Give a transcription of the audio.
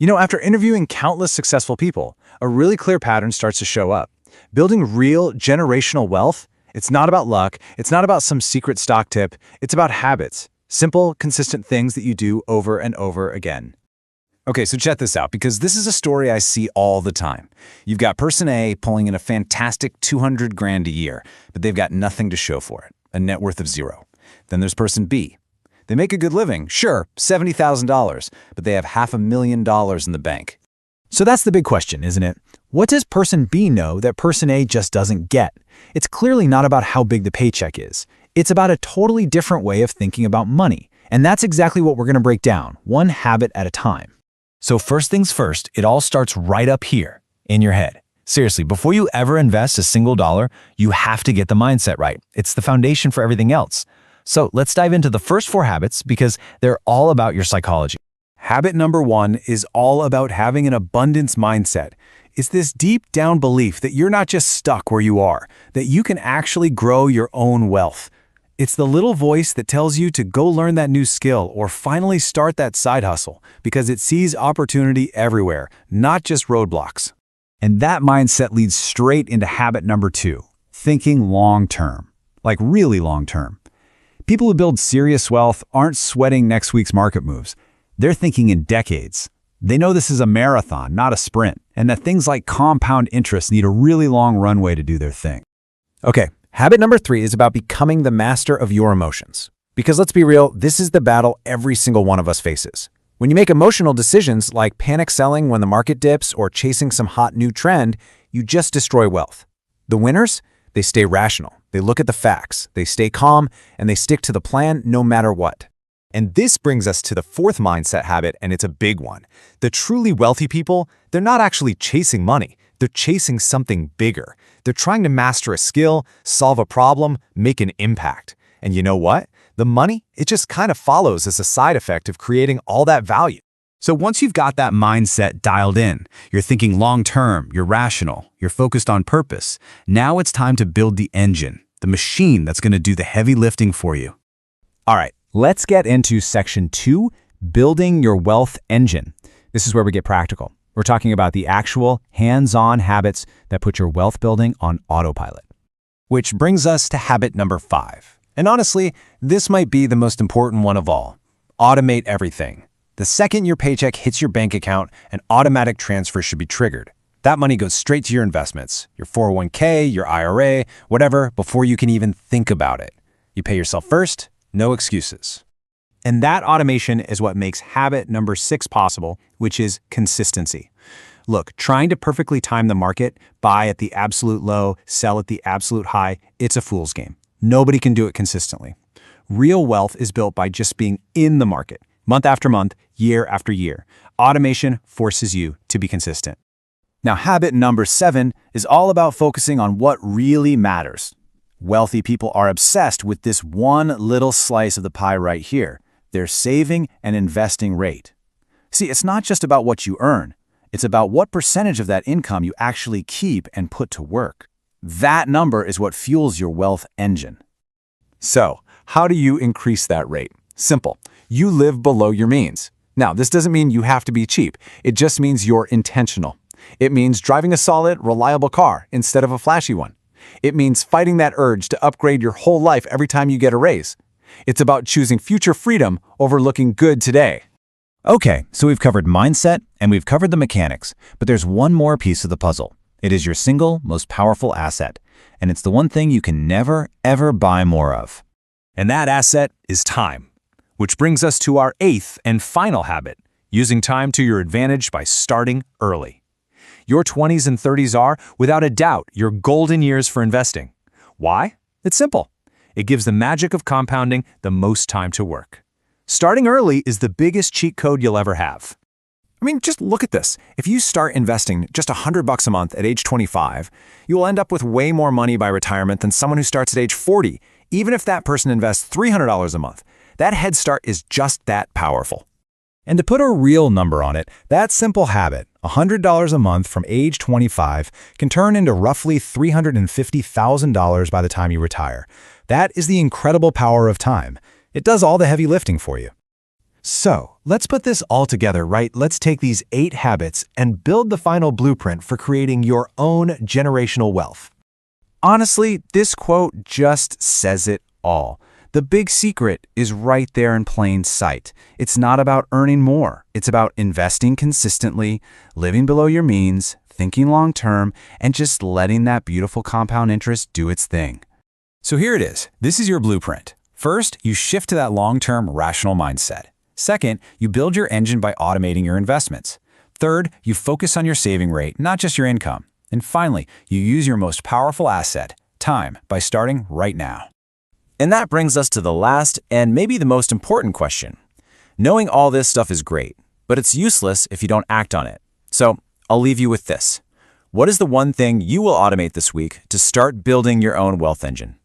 After interviewing countless successful people, a really clear pattern starts to show up. Building real generational wealth, it's not about luck, it's not about some secret stock tip, it's about habits. Simple, consistent things that you do over and over again. Okay, so check this out, because this is a story I see all the time. You've got person A pulling in a fantastic 200 grand a year, but they've got nothing to show for it, a net worth of zero. Then there's person B. They make a good living, sure, $70,000, but they have $500,000 in the bank. So that's the big question, isn't it? What does person B know that person A just doesn't get? It's clearly not about how big the paycheck is. It's about a totally different way of thinking about money. And that's exactly what we're going to break down, one habit at a time. So first things first, it all starts right up here, in your head. Seriously, before you ever invest a single dollar, you have to get the mindset right. It's the foundation for everything else. So let's dive into the first 4 habits because they're all about your psychology. Habit number 1 is all about having an abundance mindset. It's this deep down belief that you're not just stuck where you are, that you can actually grow your own wealth. It's the little voice that tells you to go learn that new skill or finally start that side hustle because it sees opportunity everywhere, not just roadblocks. And that mindset leads straight into habit number 2, thinking long term, like really long term. People who build serious wealth aren't sweating next week's market moves. They're thinking in decades. They know this is a marathon, not a sprint, and that things like compound interest need a really long runway to do their thing. Okay, habit number 3 is about becoming the master of your emotions. Because let's be real, this is the battle every single one of us faces. When you make emotional decisions like panic selling when the market dips or chasing some hot new trend, you just destroy wealth. The winners? They stay rational, they look at the facts, they stay calm, and they stick to the plan no matter what. And this brings us to the 4th mindset habit, and it's a big one. The truly wealthy people, they're not actually chasing money. They're chasing something bigger. They're trying to master a skill, solve a problem, make an impact. And you know what? The money, it just kind of follows as a side effect of creating all that value. So once you've got that mindset dialed in, you're thinking long-term, you're rational, you're focused on purpose, now it's time to build the engine, the machine that's going to do the heavy lifting for you. All right, let's get into section 2, building your wealth engine. This is where we get practical. We're talking about the actual hands-on habits that put your wealth building on autopilot. Which brings us to habit number 5. And honestly, this might be the most important one of all. Automate everything. The second your paycheck hits your bank account, an automatic transfer should be triggered. That money goes straight to your investments, your 401k, your IRA, whatever, before you can even think about it. You pay yourself first, no excuses. And that automation is what makes habit number 6 possible, which is consistency. Look, trying to perfectly time the market, buy at the absolute low, sell at the absolute high, it's a fool's game. Nobody can do it consistently. Real wealth is built by just being in the market, month after month, year after year. Automation forces you to be consistent. Now, habit number 7 is all about focusing on what really matters. Wealthy people are obsessed with this one little slice of the pie right here, their saving and investing rate. See, it's not just about what you earn. It's about what percentage of that income you actually keep and put to work. That number is what fuels your wealth engine. So, how do you increase that rate? Simple. You live below your means. Now, this doesn't mean you have to be cheap. It just means you're intentional. It means driving a solid, reliable car instead of a flashy one. It means fighting that urge to upgrade your whole life every time you get a raise. It's about choosing future freedom over looking good today. Okay, so we've covered mindset and we've covered the mechanics, but there's one more piece of the puzzle. It is your single most powerful asset, and it's the one thing you can never, ever buy more of. And that asset is time. Which brings us to our 8th and final habit, using time to your advantage by starting early. Your 20s and 30s are, without a doubt, your golden years for investing. Why? It's simple. It gives the magic of compounding the most time to work. Starting early is the biggest cheat code you'll ever have. I mean, just look at this. If you start investing just $100 a month at age 25, you will end up with way more money by retirement than someone who starts at age 40, even if that person invests $300 a month. That head start is just that powerful. And to put a real number on it, that simple habit, $100 a month from age 25, can turn into roughly $350,000 by the time you retire. That is the incredible power of time. It does all the heavy lifting for you. So, let's put this all together, right? Let's take these 8 habits and build the final blueprint for creating your own generational wealth. Honestly, this quote just says it all. The big secret is right there in plain sight. It's not about earning more. It's about investing consistently, living below your means, thinking long-term, and just letting that beautiful compound interest do its thing. So here it is. This is your blueprint. First, you shift to that long-term rational mindset. Second, you build your engine by automating your investments. Third, you focus on your saving rate, not just your income. And finally, you use your most powerful asset, time, by starting right now. And that brings us to the last and maybe the most important question. Knowing all this stuff is great, but it's useless if you don't act on it. So I'll leave you with this. What is the one thing you will automate this week to start building your own wealth engine?